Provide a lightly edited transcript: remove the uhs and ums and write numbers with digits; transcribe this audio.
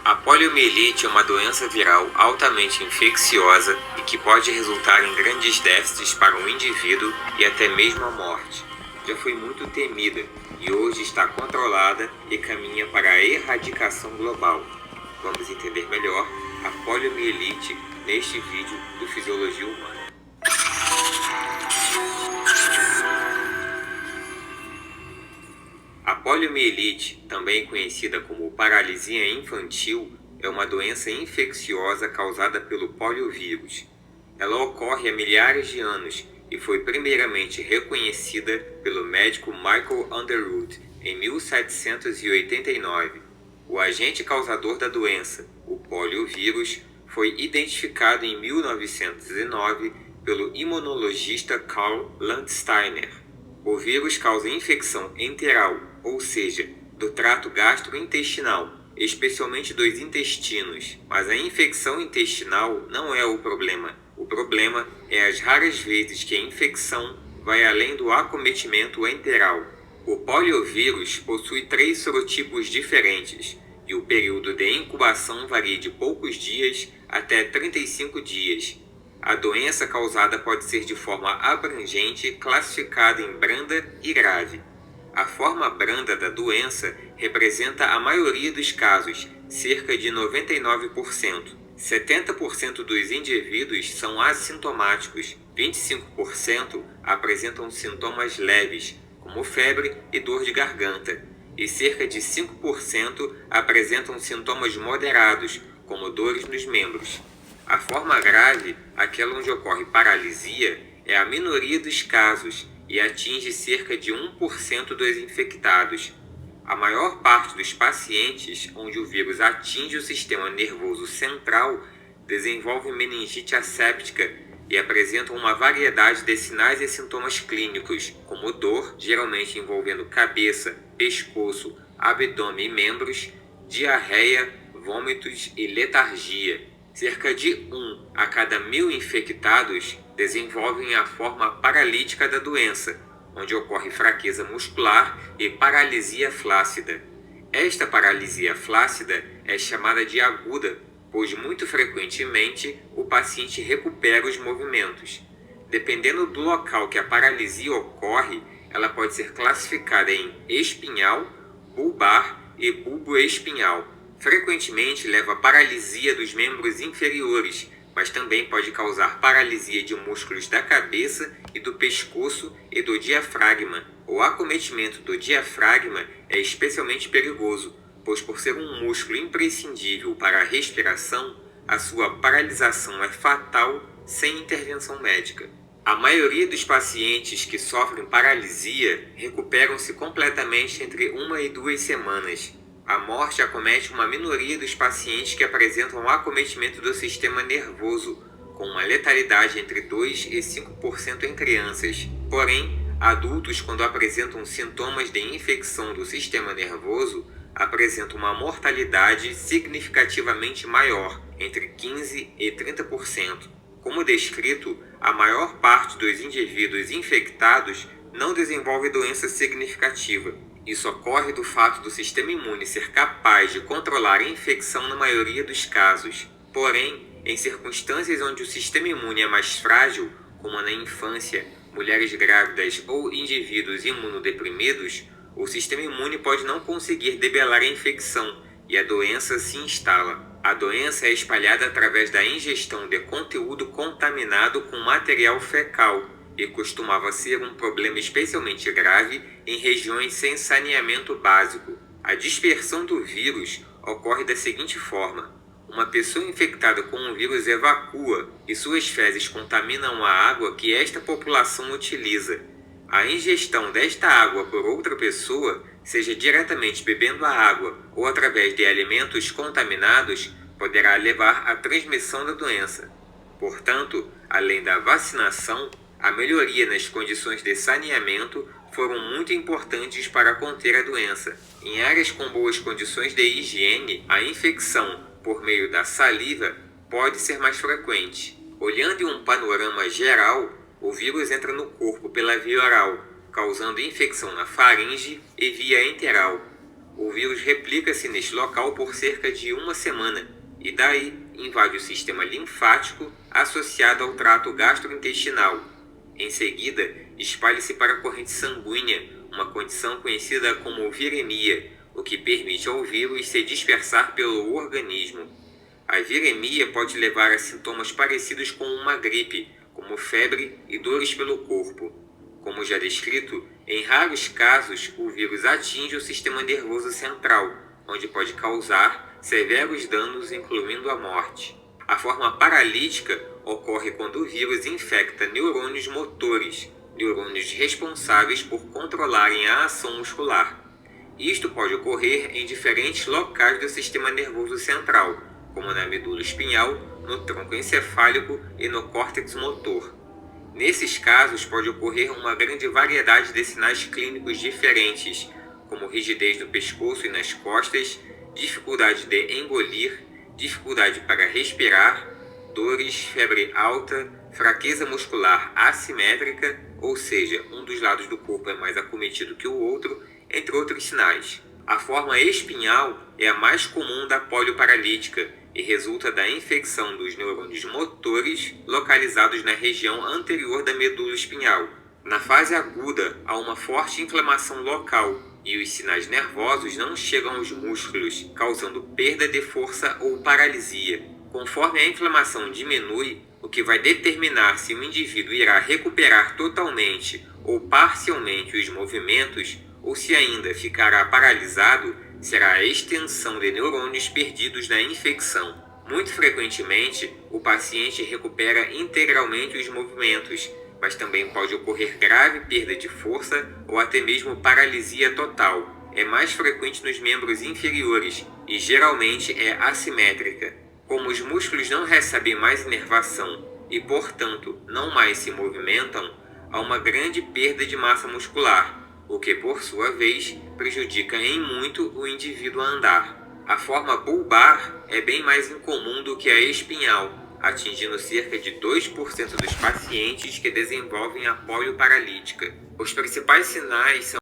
A poliomielite é uma doença viral altamente infecciosa e que pode resultar em grandes déficits para o indivíduo e até mesmo a morte. Já foi muito temida e hoje está controlada e caminha para a erradicação global. Vamos entender melhor a poliomielite neste vídeo do Fisiologia Humana. A poliomielite, também conhecida como paralisia infantil, é uma doença infecciosa causada pelo poliovírus. Ela ocorre há milhares de anos e foi primeiramente reconhecida pelo médico Michael Underwood em 1789. O agente causador da doença, o poliovírus, foi identificado em 1909 pelo imunologista Karl Landsteiner. O vírus causa infecção enteral, ou seja, do trato gastrointestinal, especialmente dos intestinos. Mas a infecção intestinal não é o problema. O problema é as raras vezes que a infecção vai além do acometimento enteral. O poliovírus possui 3 sorotipos diferentes e o período de incubação varia de poucos dias até 35 dias. A doença causada pode ser de forma abrangente, classificada em branda e grave. A forma branda da doença representa a maioria dos casos, cerca de 99%. 70% dos indivíduos são assintomáticos, 25% apresentam sintomas leves, como febre e dor de garganta, e cerca de 5% apresentam sintomas moderados, como dores nos membros. A forma grave, aquela onde ocorre paralisia, é a minoria dos casos e atinge cerca de 1% dos infectados. A maior parte dos pacientes onde o vírus atinge o sistema nervoso central desenvolve meningite asséptica e apresentam uma variedade de sinais e sintomas clínicos, como dor, geralmente envolvendo cabeça, pescoço, abdômen e membros, diarreia, vômitos e letargia. Cerca de 1 a cada 1000 infectados desenvolvem a forma paralítica da doença, onde ocorre fraqueza muscular e paralisia flácida. Esta paralisia flácida é chamada de aguda, pois muito frequentemente o paciente recupera os movimentos. Dependendo do local que a paralisia ocorre, ela pode ser classificada em espinhal, bulbar e bulboespinhal. Frequentemente leva à paralisia dos membros inferiores, mas também pode causar paralisia de músculos da cabeça e do pescoço e do diafragma. O acometimento do diafragma é especialmente perigoso, pois por ser um músculo imprescindível para a respiração, a sua paralisação é fatal sem intervenção médica. A maioria dos pacientes que sofrem paralisia recuperam-se completamente entre 1 e 2 semanas. A morte acomete uma minoria dos pacientes que apresentam acometimento do sistema nervoso, com uma letalidade entre 2 e 5% em crianças. Porém, adultos, quando apresentam sintomas de infecção do sistema nervoso, apresentam uma mortalidade significativamente maior, entre 15% e 30%. Como descrito, a maior parte dos indivíduos infectados não desenvolve doença significativa. Isso ocorre do fato do sistema imune ser capaz de controlar a infecção na maioria dos casos. Porém, em circunstâncias onde o sistema imune é mais frágil, como na infância, mulheres grávidas ou indivíduos imunodeprimidos, o sistema imune pode não conseguir debelar a infecção e a doença se instala. A doença é espalhada através da ingestão de conteúdo contaminado com material fecal, e costumava ser um problema especialmente grave em regiões sem saneamento básico. A dispersão do vírus ocorre da seguinte forma: uma pessoa infectada com um vírus evacua e suas fezes contaminam a água que esta população utiliza. A ingestão desta água por outra pessoa, seja diretamente bebendo a água ou através de alimentos contaminados, poderá levar à transmissão da doença. Portanto, além da vacinação, a melhoria nas condições de saneamento foram muito importantes para conter a doença. Em áreas com boas condições de higiene, a infecção por meio da saliva pode ser mais frequente. Olhando em um panorama geral, o vírus entra no corpo pela via oral, causando infecção na faringe e via enteral. O vírus replica-se neste local por cerca de uma semana e daí invade o sistema linfático associado ao trato gastrointestinal. Em seguida, espalha-se para a corrente sanguínea, uma condição conhecida como viremia, o que permite ao vírus se dispersar pelo organismo. A viremia pode levar a sintomas parecidos com uma gripe, como febre e dores pelo corpo. Como já descrito, em raros casos o vírus atinge o sistema nervoso central, onde pode causar severos danos, incluindo a morte. A forma paralítica ocorre quando o vírus infecta neurônios motores, neurônios responsáveis por controlarem a ação muscular. Isto pode ocorrer em diferentes locais do sistema nervoso central, como na medula espinhal, no tronco encefálico e no córtex motor. Nesses casos, pode ocorrer uma grande variedade de sinais clínicos diferentes, como rigidez no pescoço e nas costas, dificuldade de engolir, dificuldade para respirar, dores, febre alta, fraqueza muscular assimétrica, ou seja, um dos lados do corpo é mais acometido que o outro, entre outros sinais. A forma espinhal é a mais comum da polioparalítica e resulta da infecção dos neurônios motores localizados na região anterior da medula espinhal. Na fase aguda, há uma forte inflamação local e os sinais nervosos não chegam aos músculos, causando perda de força ou paralisia. Conforme a inflamação diminui, o que vai determinar se o indivíduo irá recuperar totalmente ou parcialmente os movimentos ou se ainda ficará paralisado será a extensão de neurônios perdidos na infecção. Muito frequentemente, o paciente recupera integralmente os movimentos, mas também pode ocorrer grave perda de força ou até mesmo paralisia total. É mais frequente nos membros inferiores e geralmente é assimétrica. Como os músculos não recebem mais inervação e, portanto, não mais se movimentam, há uma grande perda de massa muscular, o que, por sua vez, prejudica em muito o indivíduo a andar. A forma bulbar é bem mais incomum do que a espinhal, atingindo cerca de 2% dos pacientes que desenvolvem a polioparalítica. Os principais sinais são